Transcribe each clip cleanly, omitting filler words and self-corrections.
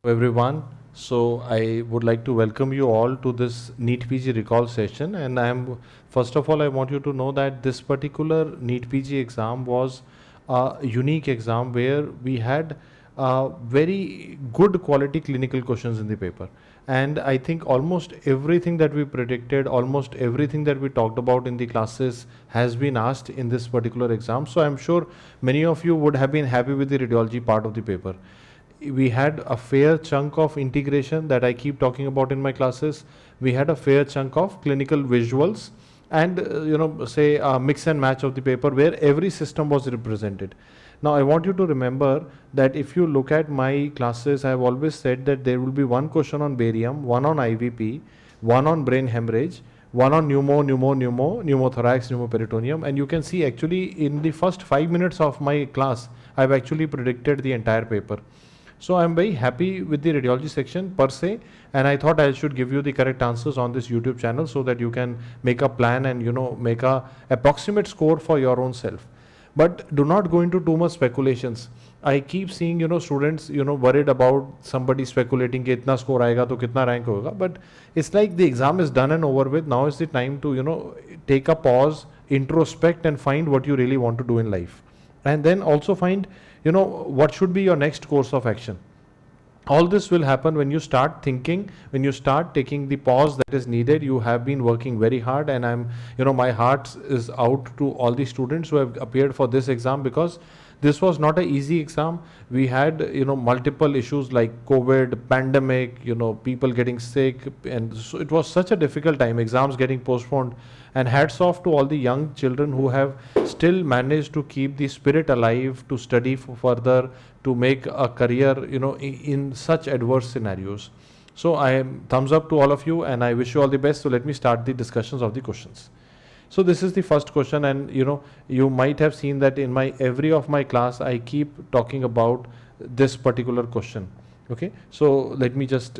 Everyone. So I would like to welcome you all to this NEETPG recall session, and first of all I want you to know that this particular NEETPG exam was a unique exam where we had very good quality clinical questions in the paper, and I think almost everything that we predicted, almost everything that we talked about in the classes has been asked in this particular exam. So I'm sure many of you would have been happy with the radiology part of the paper. We had a fair chunk of integration that I keep talking about in my classes. We had a fair chunk of clinical visuals and say a mix and match of the paper where every system was represented. Now I want you to remember that if you look at my classes, I have always said that there will be one question on barium, one on IVP, one on brain hemorrhage, one on pneumothorax, pneumoperitoneum, and you can see actually in the first 5 minutes of my class, I've actually predicted the entire paper. So I'm very happy with the radiology section per se, and I thought I should give you the correct answers on this YouTube channel so that you can make a plan and make a approximate score for your own self. But do not go into too much speculations. I keep seeing students worried about somebody speculating कि इतना score आएगा तो कितना rank होगा. But it's like the exam is done and over with. Now is the time to take a pause, introspect, and find what you really want to do in life, and then also find what should be your next course of action. All this will happen when you start thinking, when you start taking the pause that is needed. You have been working very hard, and my heart is out to all the students who have appeared for this exam, because this was not an easy exam. We had multiple issues like COVID, pandemic, people getting sick, and so it was such a difficult time, exams getting postponed. And hats off to all the young children who have still managed to keep the spirit alive, to study further, to make a career in such adverse scenarios. So I am thumbs up to all of you, and I wish you all the best. So let me start the discussions of the questions. So this is the first question, and you might have seen that in every of my class I keep talking about this particular question. Okay, so let me just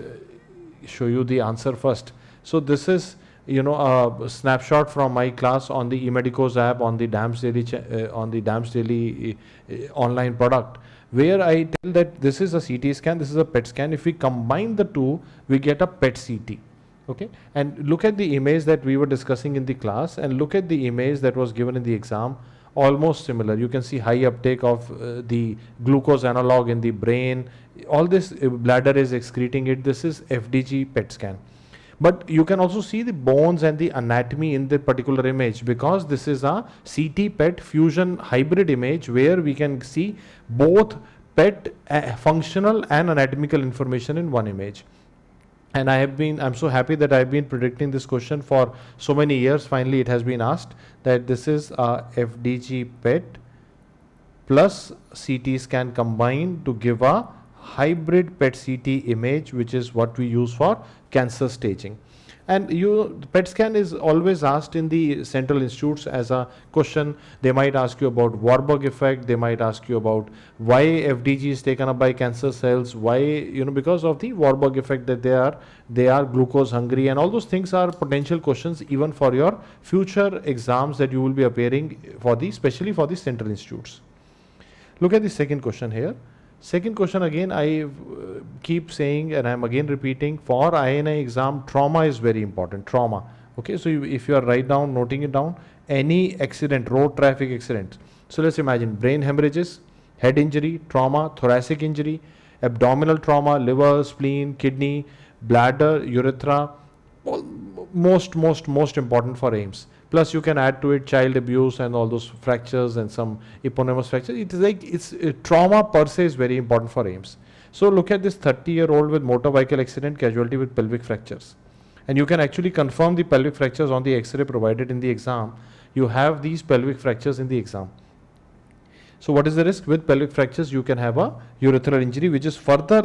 show you the answer first. So this is a snapshot from my class on the eMedicoz app, on the DAMS Daily online product, where I tell that this is a CT scan, this is a PET scan. If we combine the two, we get a PET CT. Okay, and look at the image that we were discussing in the class, and look at the image that was given in the exam. Almost similar. You can see high uptake of the glucose analog in the brain. All this bladder is excreting it. This is FDG PET scan. But you can also see the bones and the anatomy in the particular image, because this is a CT PET fusion hybrid image where we can see both PET functional and anatomical information in one image. And I'm so happy that I've been predicting this question for so many years. Finally, it has been asked that this is a FDG PET plus CT scan combined to give a hybrid PET CT image, which is what we use for cancer staging. And the PET scan is always asked in the central institutes as a question. They might ask you about Warburg effect. They might ask you about why FDG is taken up by cancer cells. Why, because of the Warburg effect, that they are glucose hungry, and all those things are potential questions even for your future exams that you will be appearing for especially for the central institutes. Look at the second question here. Second question, again I keep saying, and I'm again repeating, for INI exam, trauma is very important. Trauma. Okay, so if you are noting it down, any accident, road traffic accident. So let's imagine brain hemorrhages, head injury, trauma, thoracic injury, abdominal trauma, liver, spleen, kidney, bladder, urethra, most important for AIIMS. Plus you can add to it child abuse and all those fractures and some eponymous fractures. It is like trauma per se is very important for AIIMS. So look at this 30-year-old with motor vehicle accident casualty with pelvic fractures. And you can actually confirm the pelvic fractures on the X-ray provided in the exam. You have these pelvic fractures in the exam. So what is the risk? With pelvic fractures, you can have a urethral injury, which is further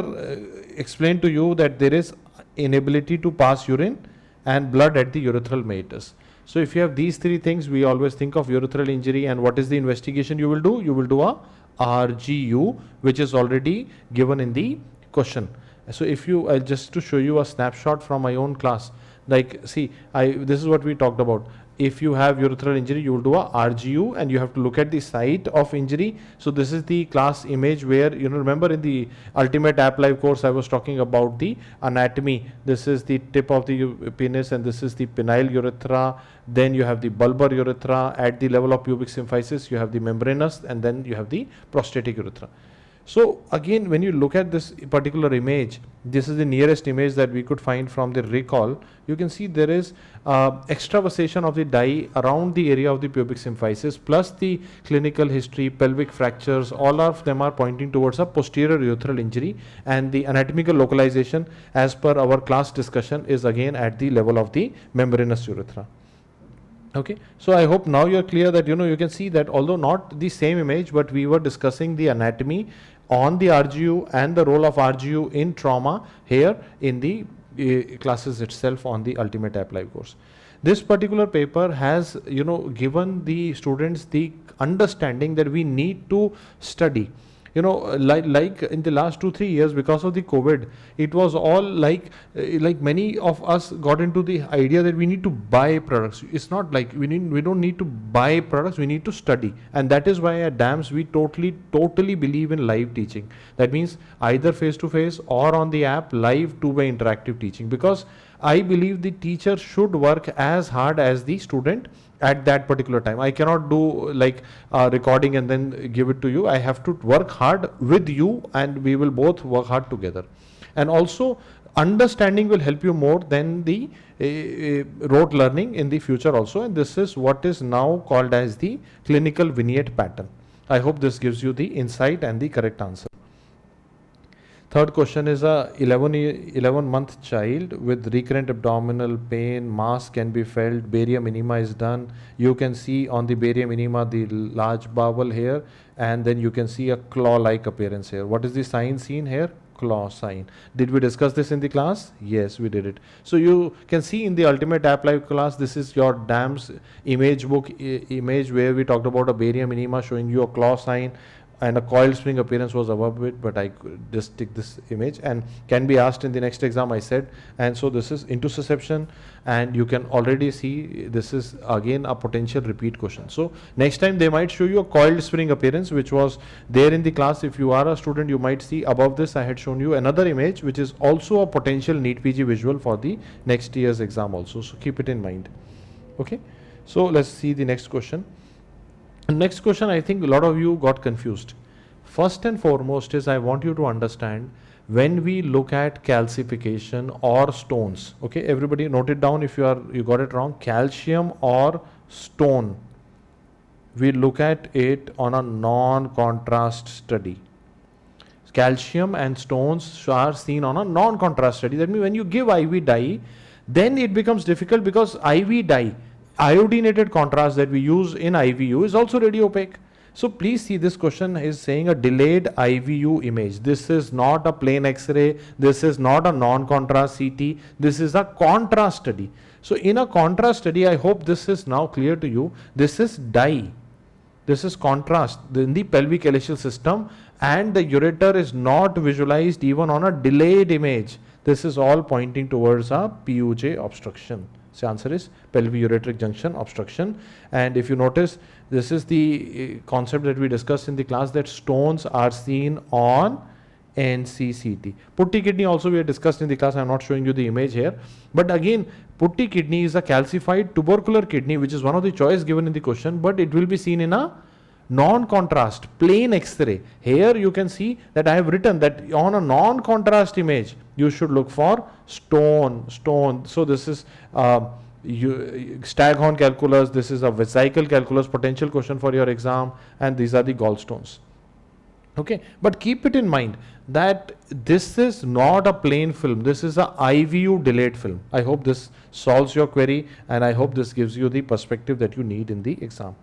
explained to you that there is inability to pass urine and blood at the urethral meatus. So if you have these three things, we always think of urethral injury, and what is the investigation you will do? You will do a RGU, which is already given in the question. So if you, just to show you a snapshot from my own class, Like, see, this is what we talked about. If you have urethral injury, you will do a RGU and you have to look at the site of injury. So this is the class image where, remember in the Ultimate App Live course, I was talking about the anatomy. This is the tip of the penis and this is the penile urethra. Then you have the bulbar urethra. At the level of pubic symphysis, you have the membranous, and then you have the prostatic urethra. So again, when you look at this particular image, this is the nearest image that we could find from the recall. You can see there is extravasation of the dye around the area of the pubic symphysis, plus the clinical history, pelvic fractures, all of them are pointing towards a posterior urethral injury, and the anatomical localization as per our class discussion is again at the level of the membranous urethra. Okay, so I hope now you're clear that you can see that although not the same image, but we were discussing the anatomy on the RGU and the role of RGU in trauma here in the classes itself on the Ultimate App Live course. This particular paper has given the students the understanding that we need to study. Like in the last 2-3 years, because of the COVID, it was all like many of us got into the idea that we need to buy products. It's not like we don't need to buy products, we need to study. And that is why at DAMS we totally believe in live teaching. That means either face to face or on the app, live 2-way interactive teaching, because I believe the teacher should work as hard as the student at that particular time. I cannot do like recording and then give it to you. I have to work hard with you and we will both work hard together. And also understanding will help you more than the rote learning in the future also. And this is what is now called as the clinical vignette pattern. I hope this gives you the insight and the correct answer. Third question is a 11-month child with recurrent abdominal pain, mass can be felt, barium enema is done. You can see on the barium enema the large bowel here, and then you can see a claw-like appearance here. What is the sign seen here? Claw sign. Did we discuss this in the class? Yes, we did it. So you can see in the Ultimate App Live class, this is your DAMS image book image where we talked about a barium enema showing you a claw sign, and a coiled spring appearance was above it, but I could just take this image and can be asked in the next exam, I said. And so this is intussusception, and you can already see this is again a potential repeat question. So next time they might show you a coiled spring appearance, which was there in the class. If you are a student, you might see above this I had shown you another image which is also a potential NEETPG visual for the next year's exam also. So keep it in mind. Okay, so let's see the next question. Next question, I think a lot of you got confused. First and foremost is I want you to understand when we look at calcification or stones. Okay, everybody note it down if you got it wrong. Calcium or stone, we look at it on a non-contrast study. Calcium and stones are seen on a non-contrast study. That means when you give IV dye, then it becomes difficult because IV dye, iodinated contrast that we use in IVU is also radiopaque. So please see, this question is saying a delayed IVU image. This is not a plain X-ray. This is not a non-contrast CT. This is a contrast study. So in a contrast study, I hope this is now clear to you. This is dye. This is contrast in the pelvic ileal system, and the ureter is not visualized even on a delayed image. This is all pointing towards a PUJ obstruction. So answer is pelvic-ureteric junction obstruction. And if you notice, this is the concept that we discussed in the class, that stones are seen on NCCT. Putty kidney also we had discussed in the class. I am not showing you the image here. But again, putty kidney is a calcified tubercular kidney, which is one of the choice given in the question, but it will be seen in a non-contrast plain X-ray. Here you can see that I have written that on a non-contrast image you should look for stone. So this is Staghorn calculus, this is a vesicle calculus potential question for your exam, and these are the gallstones. Okay, but keep it in mind that this is not a plain film, this is a IVU delayed film. I hope this solves your query, and I hope this gives you the perspective that you need in the exam.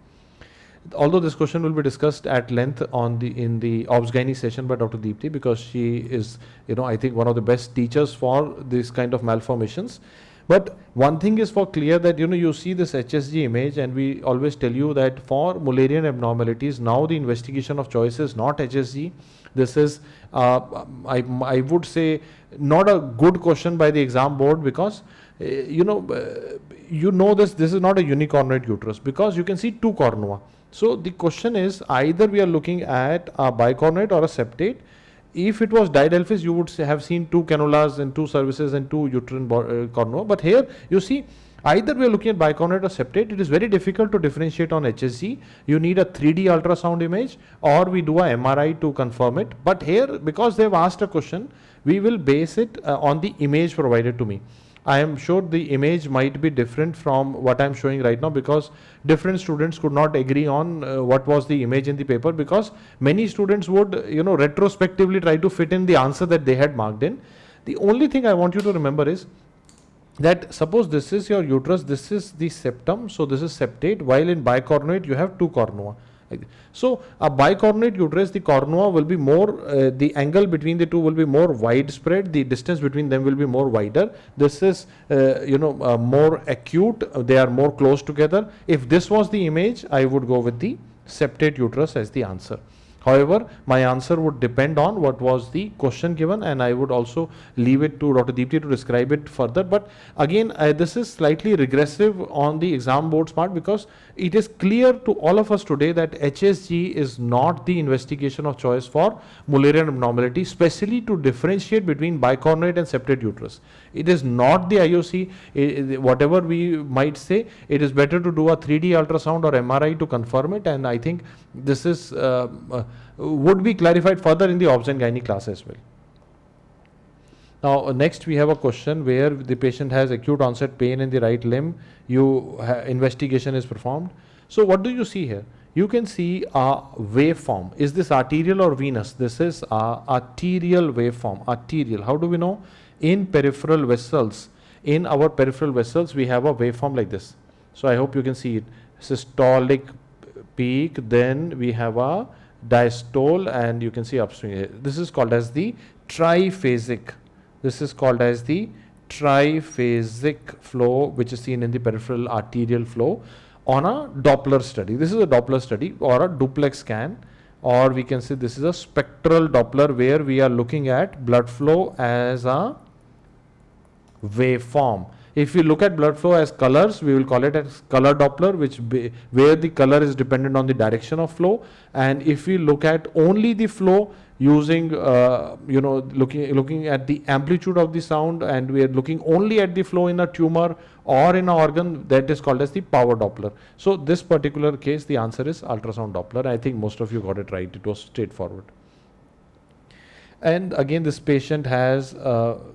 Although this question will be discussed at length in the Obs-Gynae session by Dr. Deepthi, because she is, I think one of the best teachers for this kind of malformations. But one thing is for clear that, you see this HSG image, and we always tell you that for Mullerian abnormalities, now the investigation of choice is not HSG. This is, I would say, not a good question by the exam board, because you know this is not a unicornuate uterus because you can see two cornua. So the question is, either we are looking at a bicornuate or a septate. If it was didelphys, you would have seen two cannulas and two cervices and two uterine cornua. But here you see, either we are looking at bicornuate or septate. It is very difficult to differentiate on HSG. You need a 3D ultrasound image, or we do a MRI to confirm it. But here, because they have asked a question, we will base it on the image provided to me. I am sure the image might be different from what I am showing right now, because different students could not agree on what was the image in the paper, because many students would retrospectively try to fit in the answer that they had marked in. The only thing I want you to remember is that suppose this is your uterus, this is the septum, so this is septate, while in bicornuate you have two cornua. So a bicornuate uterus, the cornua will be more, the angle between the two will be more widespread, the distance between them will be more wider. This is more acute, they are more close together. If this was the image, I would go with the septate uterus as the answer. However, my answer would depend on what was the question given, and I would also leave it to Dr. Deepti to describe it further. But again, this is slightly regressive on the exam board's part, because it is clear to all of us today that HSG is not the investigation of choice for Mullerian abnormality, especially to differentiate between bicornuate and septate uterus. It is not the IOC. Whatever we might say, it is better to do a 3D ultrasound or MRI to confirm it, and I think this is would be clarified further in the obs and gynae class as well. Now next we have a question where the patient has acute onset pain in the right limb. Investigation is performed. So what do you see here? You can see a waveform. Is this arterial or venous? This is a arterial waveform. Arterial. How do we know? In peripheral vessels, in our peripheral vessels, we have a waveform like this. So I hope you can see it. Systolic peak, then we have a diastole, and you can see upstream. This is called as the triphasic. This is called as the triphasic flow, which is seen in the peripheral arterial flow on a Doppler study. This is a Doppler study or a duplex scan, or we can say this is a spectral Doppler, where we are looking at blood flow as a waveform. If we look at blood flow as colors, we will call it as color Doppler, where the color is dependent on the direction of flow. And if we look at only the flow using, looking at the amplitude of the sound, and we are looking only at the flow in a tumor or in an organ, that is called as the power Doppler. So this particular case, the answer is ultrasound Doppler. I think most of you got it right. It was straightforward. And again, this patient has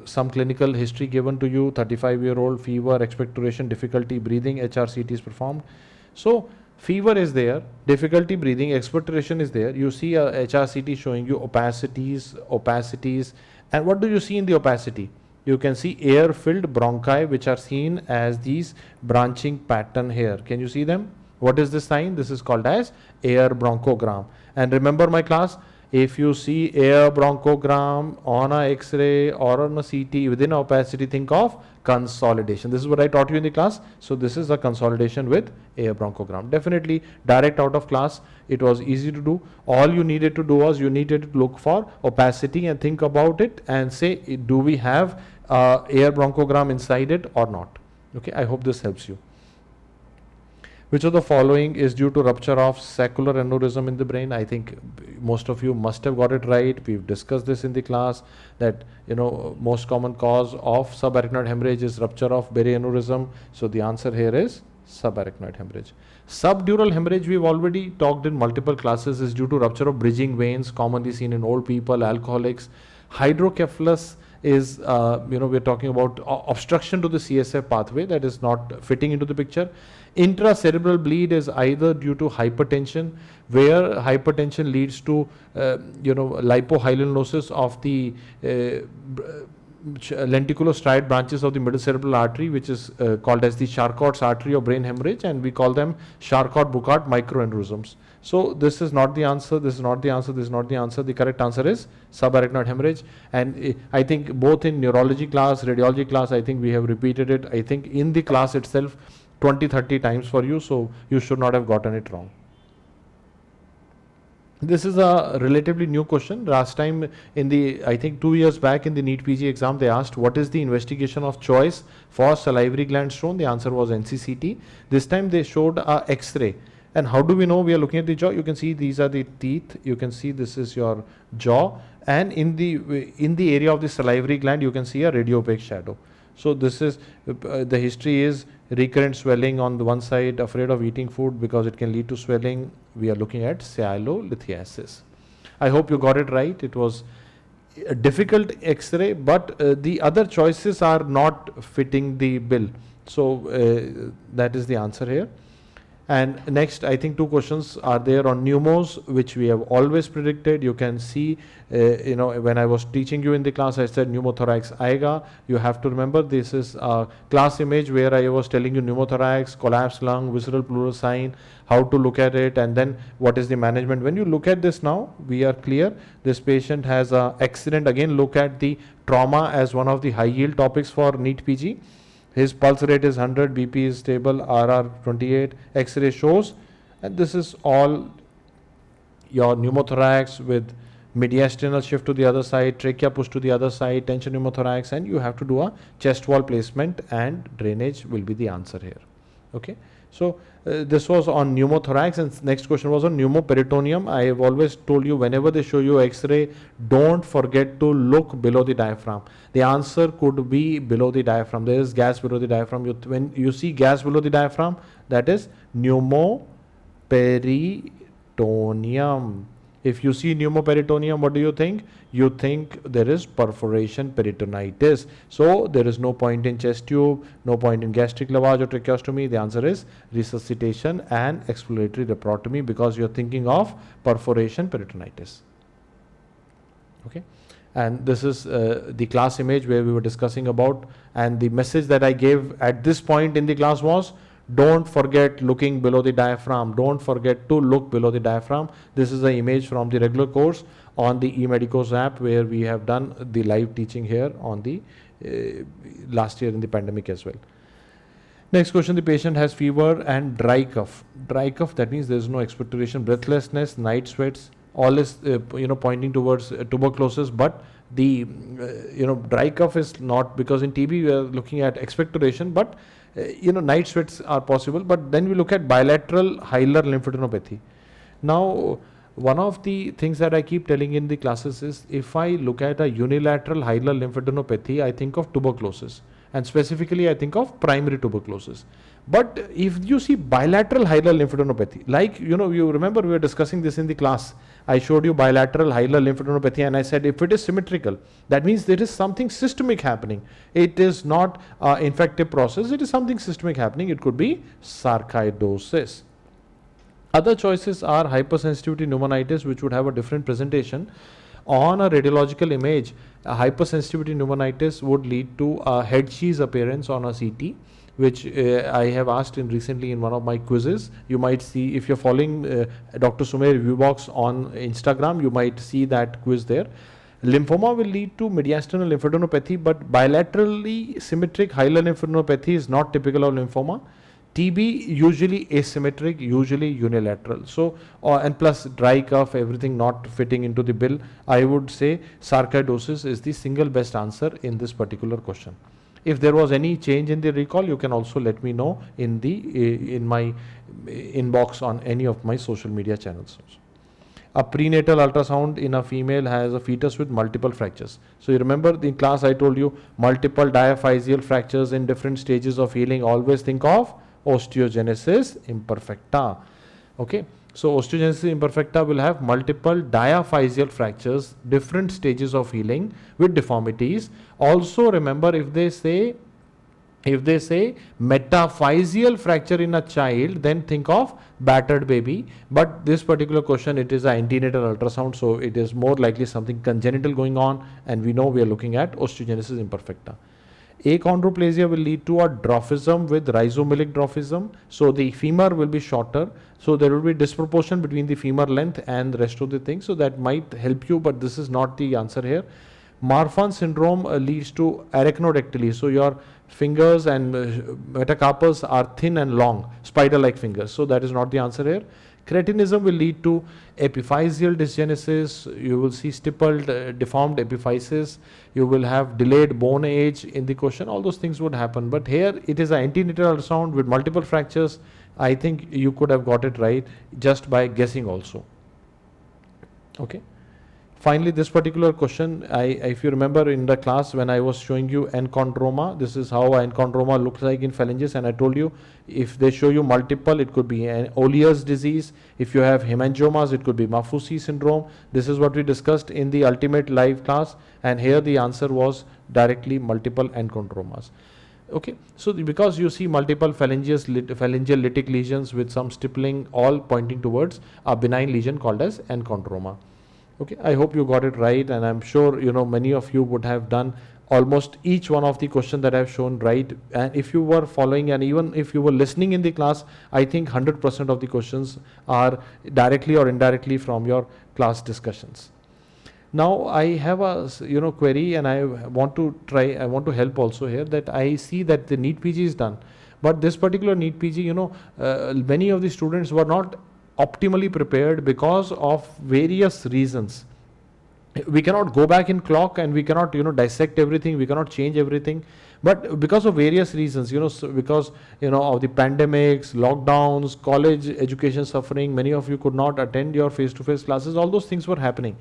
some clinical history given to you: 35-year-old, fever, expectoration, difficulty breathing, HRCT is performed. So fever is there, difficulty breathing, expectoration is there. You see a HRCT showing you opacities. And what do you see in the opacity? You can see air-filled bronchi, which are seen as these branching pattern here. Can you see them? What is this sign? This is called as air bronchogram. And remember my class, if you see air bronchogram on a X-ray or on a CT within opacity, think of consolidation. This is what I taught you in the class. So this is a consolidation with air bronchogram. Definitely direct out of class. It was easy to do. All you needed to do was you needed to look for opacity and think about it and say, do we have air bronchogram inside it or not? Okay, I hope this helps you. Which of the following is due to rupture of saccular aneurysm in the brain? I think most of you must have got it right. We've discussed this in the class, that most common cause of subarachnoid hemorrhage is rupture of berry aneurysm. So the answer here is subarachnoid hemorrhage. Subdural hemorrhage, we've already talked in multiple classes, is due to rupture of bridging veins, commonly seen in old people, alcoholics. Hydrocephalus is, we're talking about obstruction to the CSF pathway that is not fitting into the picture. Intracerebral bleed is either due to hypertension, where hypertension leads to, lipohyalinosis of the lenticulostriate branches of the middle cerebral artery, which is called as the Charcot's artery or brain hemorrhage, and we call them Charcot-Boucard microaneurysms. So this is not the answer, this is not the answer, this is not the answer. The correct answer is subarachnoid hemorrhage. And I think both in neurology class, radiology class, I think we have repeated it, I think in the class itself 20-30 times for you, so you should not have gotten it wrong. This is a relatively new question. Last time in the, I think 2 years back in the NEETPG exam, they asked what is the investigation of choice for salivary gland stone. The answer was NCCT. This time they showed a X-ray. And how do we know we are looking at the jaw? You can see these are the teeth. You can see this is your jaw. And in the area of the salivary gland, you can see a radiopaque shadow. So this is, the history is recurrent swelling on the one side, afraid of eating food because it can lead to swelling. We are looking at sialolithiasis. I hope you got it right. It was a difficult X-ray, but the other choices are not fitting the bill. So that is the answer here. And next, I think 2 questions are there on pneumos, which we have always predicted. You can see, when I was teaching you in the class, I said pneumothorax AIGA. You have to remember this is a class image where I was telling you pneumothorax, collapsed lung, visceral pleural sign, how to look at it, and then what is the management. When you look at this now, we are clear. This patient has an accident. Again, look at the trauma as one of the high yield topics for NEETPG. His pulse rate is 100, BP is stable, RR 28, X-ray shows, and this is all your pneumothorax with mediastinal shift to the other side, trachea push to the other side, tension pneumothorax, and you have to do a chest wall placement, and drainage will be the answer here. Okay, so this was on pneumothorax, and next question was on pneumoperitoneum. I have always told you, whenever they show you X-ray, don't forget to look below the diaphragm. The answer could be below the diaphragm. There is gas below the diaphragm. When you see gas below the diaphragm, that is pneumoperitoneum. If you see pneumoperitoneum, what do you think? You think there is perforation peritonitis. So there is no point in chest tube, no point in gastric lavage or tracheostomy. The answer is resuscitation and exploratory laparotomy, because you are thinking of perforation peritonitis. Okay. And this is the class image where we were discussing about, and the message that I gave at this point in the class was, don't forget looking below the diaphragm. Don't forget to look below the diaphragm. This is the image from the regular course on the eMedicoz app, where we have done the live teaching here on the last year in the pandemic as well. Next question, the patient has fever and dry cough. Dry cough, that means there is no expectoration, breathlessness, night sweats, all is pointing towards tuberculosis, but the dry cough is not, because in TB we are looking at expectoration, but night sweats are possible. But then we look at bilateral hilar lymphadenopathy. Now, one of the things that I keep telling in the classes is, if I look at a unilateral hilar lymphadenopathy, I think of tuberculosis, and specifically I think of primary tuberculosis. But if you see bilateral hilar lymphadenopathy, like you remember we were discussing this in the class. I showed you bilateral hilar lymphadenopathy, and I said if it is symmetrical, that means there is something systemic happening. It is not infective process, it is something systemic happening. It could be sarcoidosis. Other choices are hypersensitivity pneumonitis, which would have a different presentation. On a radiological image, a hypersensitivity pneumonitis would lead to a head cheese appearance on a CT, which I have asked recently in one of my quizzes. You might see, if you're following Dr. Sumer Review Box on Instagram, you might see that quiz there. Lymphoma will lead to mediastinal lymphadenopathy, but bilaterally symmetric hilar lymphadenopathy is not typical of lymphoma. TB usually asymmetric, usually unilateral. So, and plus dry cough, everything not fitting into the bill. I would say sarcoidosis is the single best answer in this particular question. If there was any change in the recall, you can also let me know in my inbox on any of my social media channels. A prenatal ultrasound in a female has a fetus with multiple fractures. So you remember in class I told you multiple diaphyseal fractures in different stages of healing. Always think of osteogenesis imperfecta. Okay. So osteogenesis imperfecta will have multiple diaphyseal fractures, different stages of healing with deformities. Also remember, if they say metaphyseal fracture in a child, then think of battered baby. But this particular question, it is an antenatal ultrasound, so it is more likely something congenital going on, and we know we are looking at osteogenesis imperfecta. Achondroplasia will lead to a dwarfism with rhizomelic dwarfism. So the femur will be shorter. So there will be disproportion between the femur length and the rest of the thing. So that might help you, but this is not the answer here. Marfan syndrome leads to arachnodactyly. So your fingers and metacarpals are thin and long, spider-like fingers. So that is not the answer here. Cretinism will lead to epiphyseal dysgenesis. You will see stippled, deformed epiphysis. You will have delayed bone age in the question. All those things would happen. But here it is an antenatal ultrasound with multiple fractures. I think you could have got it right just by guessing also. Okay. Finally, this particular question, if you remember in the class when I was showing you enchondroma, this is how enchondroma looks like in phalanges, and I told you if they show you multiple, it could be an Olier's disease. If you have hemangiomas, it could be Maffucci syndrome. This is what we discussed in the ultimate live class, and here the answer was directly multiple enchondromas. Okay, so because you see multiple phalangeal lytic lesions with some stippling, all pointing towards a benign lesion called as enchondroma. Okay, I hope you got it right, and I'm sure many of you would have done almost each one of the questions that I've shown right. And if you were following, and even if you were listening in the class, I think 100% of the questions are directly or indirectly from your class discussions. Now I have a query, and I want to help also here, that I see that the NEET PG is done, but this particular NEET PG, many of the students were not optimally prepared because of various reasons. We cannot go back in clock, and we cannot dissect everything, we cannot change everything, but because of various reasons, because of the pandemics, lockdowns, college education suffering, many of you could not attend your face-to-face classes. All those things were happening,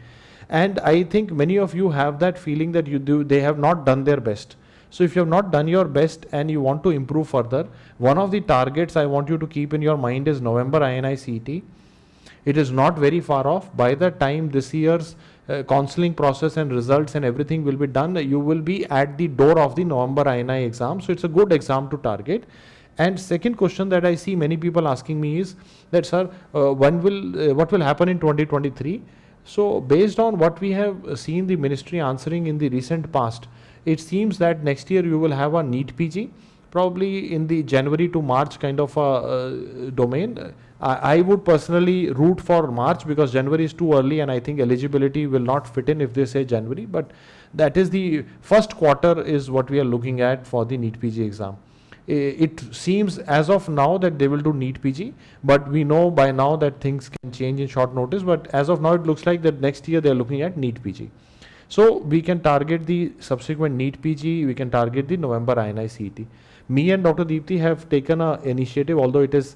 and I think many of you have that feeling that they have not done their best. So if you have not done your best and you want to improve further, one of the targets I want you to keep in your mind is November INICET. It is not very far off. By the time this year's counseling process and results and everything will be done, you will be at the door of the November INI exam. So it's a good exam to target. And second question that I see many people asking me is that, sir, what will happen in 2023? So based on what we have seen the ministry answering in the recent past, it seems that next year you will have a NEET PG, probably in the January to March kind of a domain. I would personally root for March, because January is too early, and I think eligibility will not fit in if they say January, but that is the first quarter is what we are looking at for the NEET PG exam. It seems as of now that they will do NEET PG, but we know by now that things can change in short notice, but as of now it looks like that next year they are looking at NEET PG. So we can target the subsequent NEET PG, we can target the November INICET. Me and Dr. Deepti have taken an initiative, although it is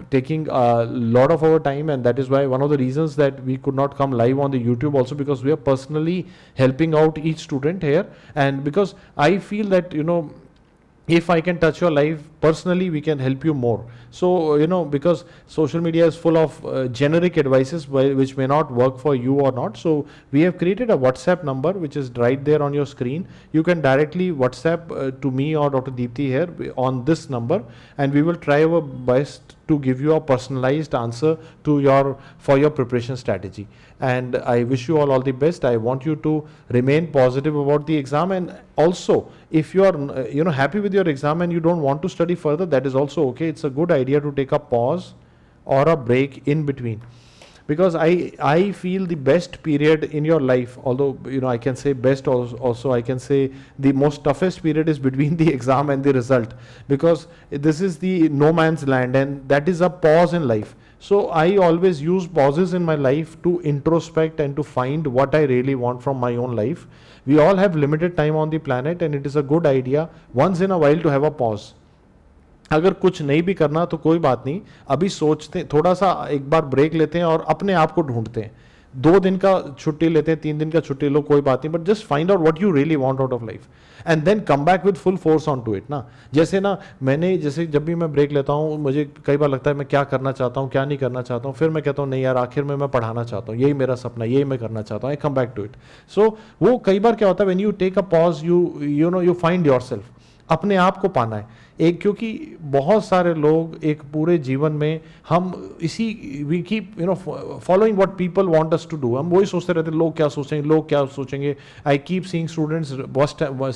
taking a lot of our time, and that is why one of the reasons that we could not come live on the YouTube also, because we are personally helping out each student here, and because I feel that if I can touch your life personally, we can help you more. So, because social media is full of generic advices which may not work for you or not. So we have created a WhatsApp number which is right there on your screen. You can directly WhatsApp to me or Dr. Deepti here on this number, and we will try our best to give you a personalized answer for your preparation strategy. And I wish you all the best. I want you to remain positive about the exam, and also if you are happy with your exam and you don't want to study further, that is also okay. It's a good idea to take a pause or a break in between, because I feel the best period in your life, although I can say best, also I can say the most toughest period is between the exam and the result, because this is the no man's land, and that is a pause in life. So I always use pauses in my life to introspect and to find what I really want from my own life. We all have limited time on the planet, and it is a good idea once in a while to have a pause. अगर कुछ नहीं भी करना तो कोई बात नहीं, अभी सोचते थोड़ा सा एक बार ब्रेक लेते हैं और अपने आप को ढूंढते हैं. 2 दिन का छुट्टी लेते हैं, 3 दिन का छुट्टी लो, कोई बात नहीं, but just find out what you really want out of life and then come back with full force on to it ना. जैसे जब भी मैं ब्रेक लेता हूँ, मुझे कई बार लगता है मैं क्या करना चाहता हूँ, क्या नहीं करना चाहता हूँ, फिर मैं कहता हूँ नहीं यार, आखिर में मैं पढ़ाना चाहता हूँ, यही मेरा सपना, यही मैं करना चाहता हूँ, I come back to it. So वो कई बार क्या होता है, when you take a pause, you find yourself. अपने आप को पाना है एक, क्योंकि बहुत सारे लोग एक पूरे जीवन में हम we keep following what people want us to do. हम वही सोचते रहते हैं, लोग क्या सोचेंगे, लोग क्या सोचेंगे. I keep seeing students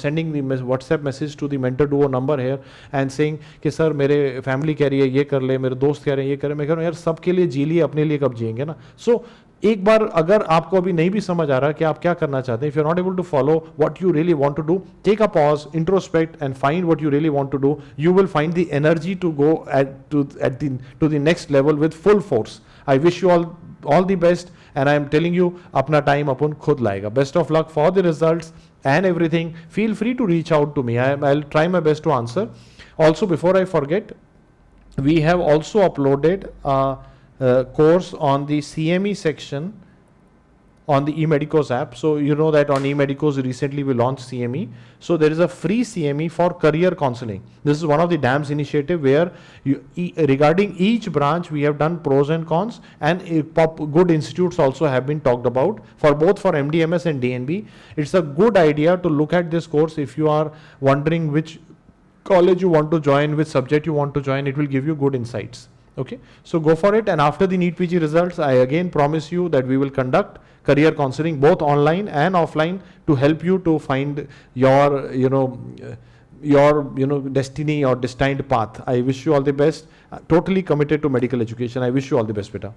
sending the WhatsApp message to the mentor duo number here and saying कि सर मेरे फैमिली कह रही है ये कर ले, मेरे दोस्त कह रहे हैं ये करें. मैं कह रहा हूँ यार सबके लिए जी लिए, अपने लिए कब जिएंगे ना. सो एक बार अगर आपको अभी नहीं भी समझ आ रहा कि आप क्या करना चाहते हैं, if you're not able to follow what you really want to do, take a pause, introspect and find what you really want to do. You will find the energy to go to the next level with full force. I wish you all the best, and I am telling you, अपना time अपन खुद लाएगा. Best of luck for the results and everything. Feel free to reach out to me. I'll try my best to answer. Also, before I forget, we have also uploaded course on the CME section on the eMedicoz app. So you know that on eMedicoz recently we launched CME. So there is a free CME for career counseling. This is one of the DAMS initiative where regarding each branch we have done pros and cons, and good institutes also have been talked about for both for MDMS and DNB. It's a good idea to look at this course if you are wondering which college you want to join, which subject you want to join. It will give you good insights. Okay, so go for it. And after the NEETPG results, I again promise you that we will conduct career counseling both online and offline to help you to find your destiny or destined path. I wish you all the best. Totally committed to medical education. I wish you all the best, beta.